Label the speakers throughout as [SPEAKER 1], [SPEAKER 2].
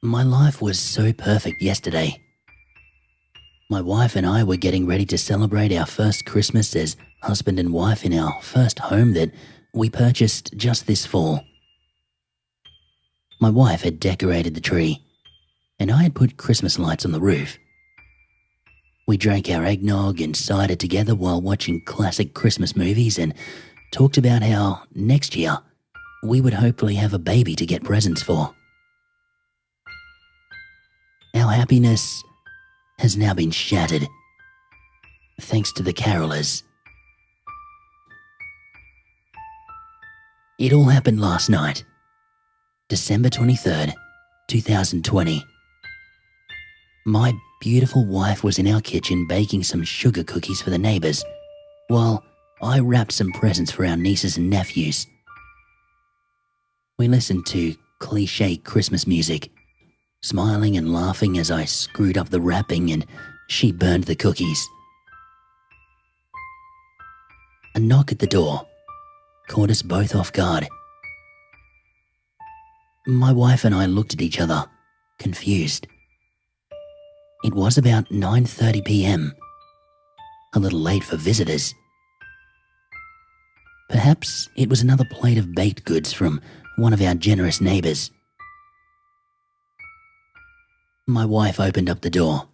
[SPEAKER 1] My life was so perfect yesterday. My wife and I were getting ready to celebrate our first Christmas as husband and wife in our first home that we purchased just this fall. My wife had decorated the tree, and I had put Christmas lights on the roof. We drank our eggnog and cider together while watching classic Christmas movies and talked about how next year we would hopefully have a baby to get presents for. Our happiness has now been shattered, thanks to the carolers. It all happened last night, December 23rd, 2020. My beautiful wife was in our kitchen baking some sugar cookies for the neighbours, while I wrapped some presents for our nieces and nephews. We listened to cliché Christmas music, smiling and laughing as I screwed up the wrapping and she burned the cookies. A knock at the door caught us both off guard. My wife and I looked at each other, confused. It was about 9:30 p.m, a little late for visitors. Perhaps it was another plate of baked goods from one of our generous neighbours. My wife opened up the door,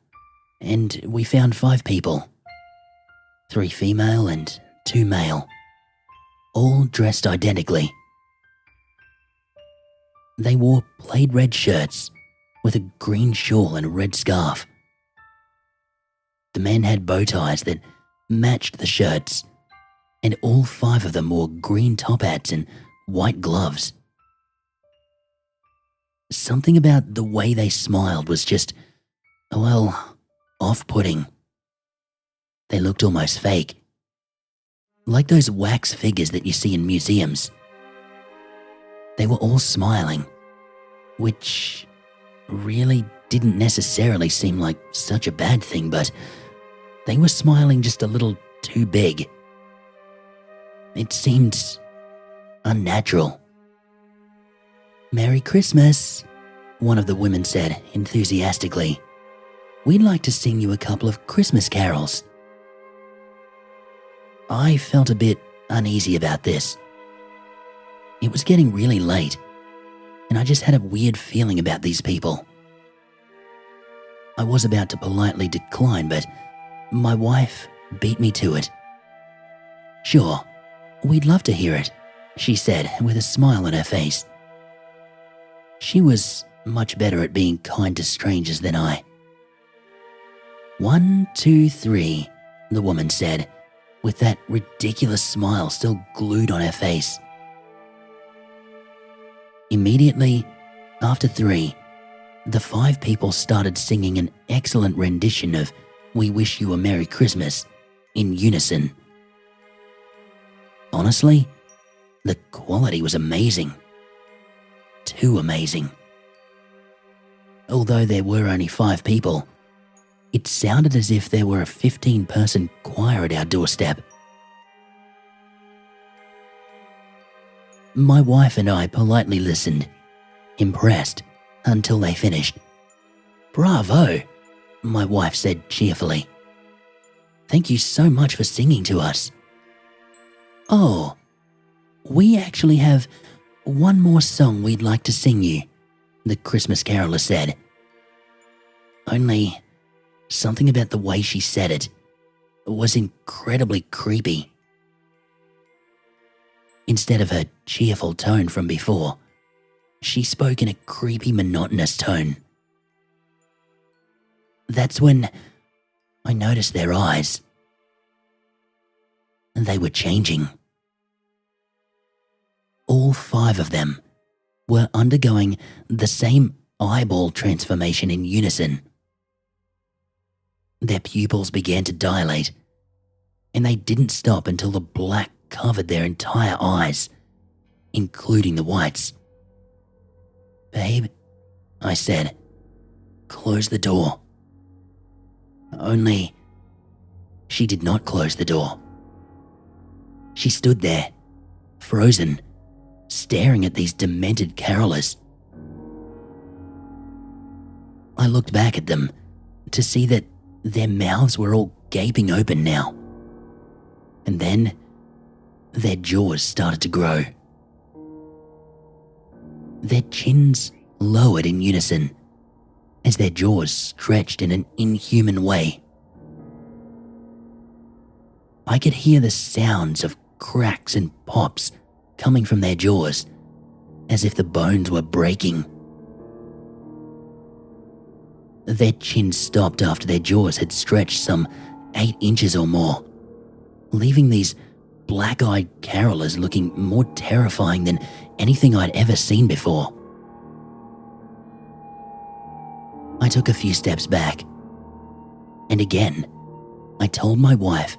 [SPEAKER 1] and we found 5 people, 3 female and 2 male, all dressed identically. They wore plaid red shirts with a green shawl and a red scarf. The men had bow ties that matched the shirts, and all 5 of them wore green top hats and white gloves. Something about the way they smiled was just, well, off-putting. They looked almost fake, like those wax figures that you see in museums. They were all smiling, which really didn't necessarily seem like such a bad thing, but they were smiling just a little too big. It seemed unnatural. "Merry Christmas," one of the women said enthusiastically. "We'd like to sing you a couple of Christmas carols." I felt a bit uneasy about this. It was getting really late, and I just had a weird feeling about these people. I was about to politely decline, but my wife beat me to it. "Sure, we'd love to hear it," she said with a smile on her face. She was much better at being kind to strangers than I. "1, 2, 3, the woman said, with that ridiculous smile still glued on her face. Immediately after 3, the 5 people started singing an excellent rendition of "We Wish You a Merry Christmas" in unison. Honestly, the quality was amazing. Too amazing. Although there were only 5 people, it sounded as if there were a 15-person choir at our doorstep. My wife and I politely listened, impressed, until they finished. "Bravo," my wife said cheerfully. "Thank you so much for singing to us." "Oh, we actually have one more song we'd like to sing you," the Christmas caroler said. Only something about the way she said it was incredibly creepy. Instead of her cheerful tone from before, she spoke in a creepy, monotonous tone. That's when I noticed their eyes. They were changing. All 5 of them were undergoing the same eyeball transformation in unison. Their pupils began to dilate, and they didn't stop until the black covered their entire eyes, including the whites. "Babe," I said, "close the door." Only she did not close the door. She stood there, frozen, staring at these demented carolers. I looked back at them to see that their mouths were all gaping open now. And then their jaws started to grow. Their chins lowered in unison as their jaws stretched in an inhuman way. I could hear the sounds of cracks and pops coming from their jaws, as if the bones were breaking. Their chins stopped after their jaws had stretched some 8 inches or more, leaving these black-eyed carolers looking more terrifying than anything I'd ever seen before. I took a few steps back, and again, I told my wife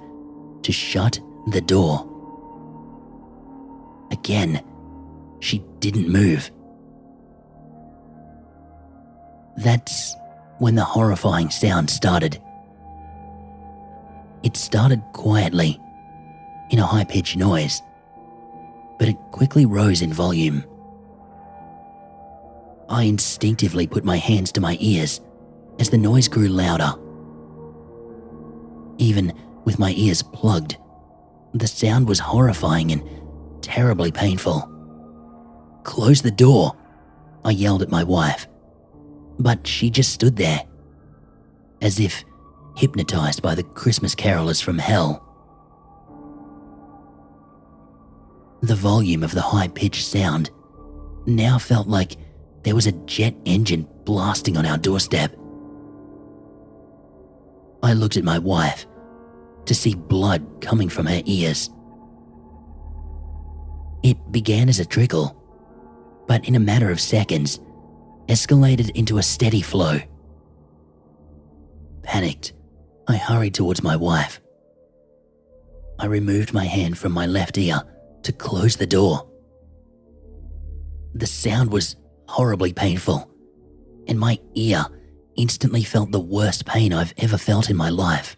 [SPEAKER 1] to shut the door. Again, she didn't move. That's when the horrifying sound started. It started quietly, in a high-pitched noise, but it quickly rose in volume. I instinctively put my hands to my ears as the noise grew louder. Even with my ears plugged, the sound was horrifying and terribly painful. "Close the door," I yelled at my wife, but she just stood there, as if hypnotized by the Christmas carolers from hell. The volume of the high-pitched sound now felt like there was a jet engine blasting on our doorstep. I looked at my wife to see blood coming from her ears. It began as a trickle, but in a matter of seconds, escalated into a steady flow. Panicked, I hurried towards my wife. I removed my hand from my left ear to close the door. The sound was horribly painful, and my ear instantly felt the worst pain I've ever felt in my life.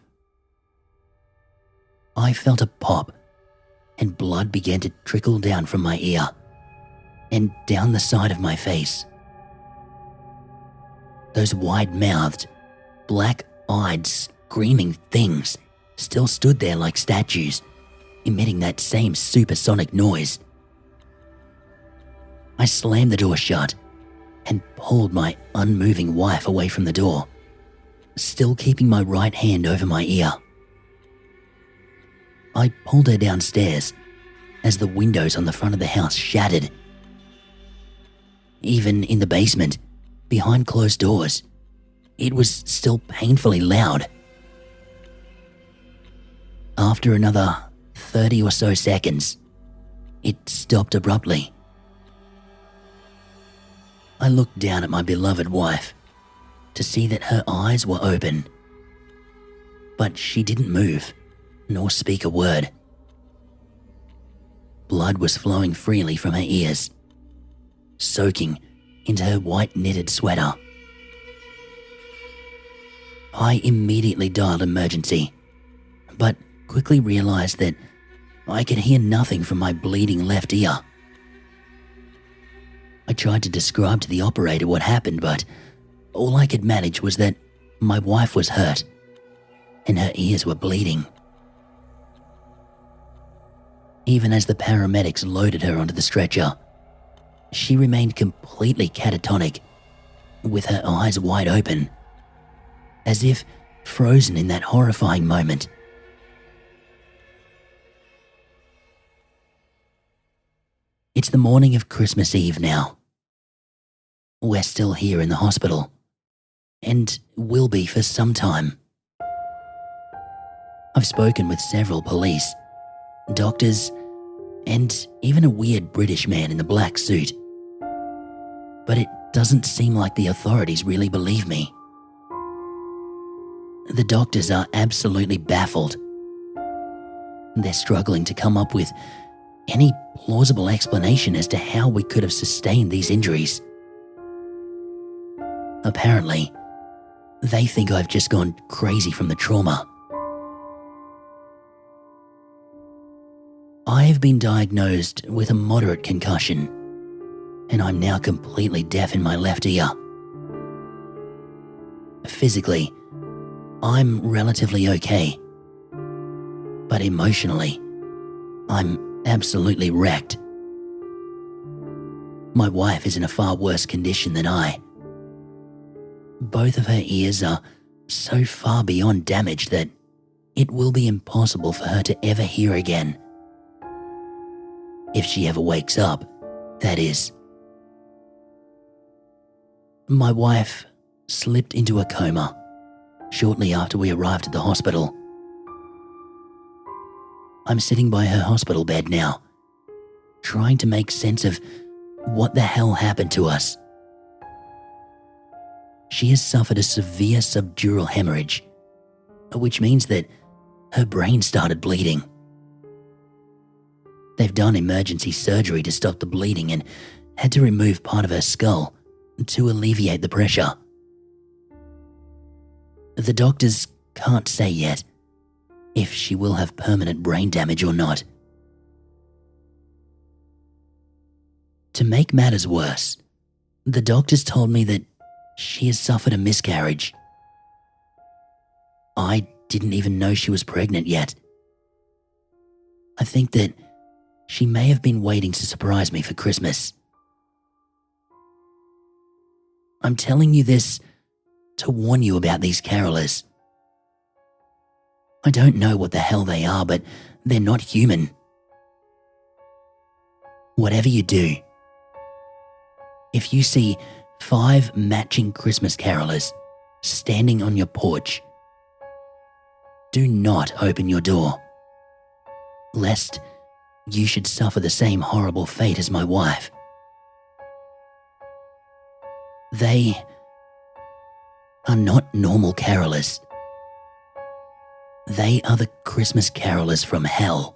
[SPEAKER 1] I felt a pop, and blood began to trickle down from my ear and down the side of my face. Those wide-mouthed, black-eyed, screaming things still stood there like statues, emitting that same supersonic noise. I slammed the door shut and pulled my unmoving wife away from the door, still keeping my right hand over my ear. I pulled her downstairs as the windows on the front of the house shattered. Even in the basement, behind closed doors, it was still painfully loud. After another 30 or so seconds, it stopped abruptly. I looked down at my beloved wife to see that her eyes were open, but she didn't move nor speak a word. Blood was flowing freely from her ears, soaking into her white knitted sweater. I immediately dialed emergency, but quickly realized that I could hear nothing from my bleeding left ear. I tried to describe to the operator what happened, but all I could manage was that my wife was hurt and her ears were bleeding. Even as the paramedics loaded her onto the stretcher, she remained completely catatonic, with her eyes wide open, as if frozen in that horrifying moment. It's the morning of Christmas Eve now. We're still here in the hospital, and will be for some time. I've spoken with several police, doctors, and even a weird British man in a black suit. But it doesn't seem like the authorities really believe me. The doctors are absolutely baffled. They're struggling to come up with any plausible explanation as to how we could have sustained these injuries. Apparently, they think I've just gone crazy from the trauma. I have been diagnosed with a moderate concussion, and I'm now completely deaf in my left ear. Physically, I'm relatively okay. But emotionally, I'm absolutely wrecked. My wife is in a far worse condition than I. Both of her ears are so far beyond damage that it will be impossible for her to ever hear again. If she ever wakes up, that is. My wife slipped into a coma shortly after we arrived at the hospital. I'm sitting by her hospital bed now, trying to make sense of what the hell happened to us. She has suffered a severe subdural hemorrhage, which means that her brain started bleeding. They've done emergency surgery to stop the bleeding and had to remove part of her skull to alleviate the pressure. The doctors can't say yet if she will have permanent brain damage or not. To make matters worse, the doctors told me that she has suffered a miscarriage. I didn't even know she was pregnant yet. I think that she may have been waiting to surprise me for Christmas. I'm telling you this to warn you about these carolers. I don't know what the hell they are, but they're not human. Whatever you do, if you see 5 matching Christmas carolers standing on your porch, do not open your door, lest you should suffer the same horrible fate as my wife. They are not normal carolers. They are the Christmas carolers from hell.